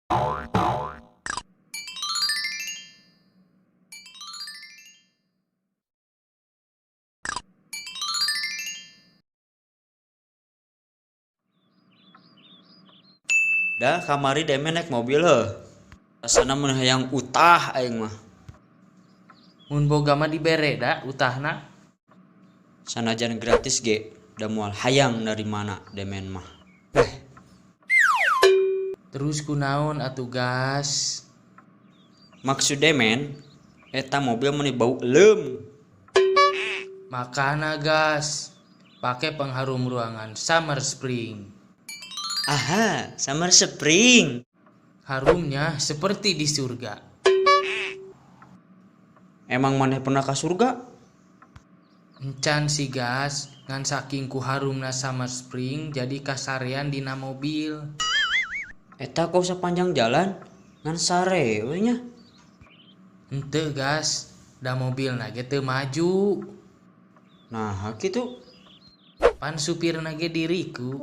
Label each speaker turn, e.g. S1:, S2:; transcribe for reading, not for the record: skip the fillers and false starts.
S1: Dah kamari demen naik mobil heuh. Rasana mun hayang utah aing mah.
S2: Mun boga mah dibere da utahna.
S1: Sanajan gratis ge, da moal hayang dari mana demen mah.
S2: Terus kunaon atuh gas?
S1: Maksud demen eta mobil meuni bau eulem.
S2: Makana gas. Pakai pengharum ruangan Summer Spring.
S1: Aha, Summer Spring.
S2: Harumnya seperti di surga.
S1: Emang maneh pernah ka surga?
S2: Encan si gas, ngan saking ku harumna Summer Spring jadi kasarean dina mobil.
S1: Eta kau sepanjang jalan ngan sare we nya.
S2: Henteu gas, da mobilna ge teu maju.
S1: Nah, kitu.
S2: Pan supirna ge diriku.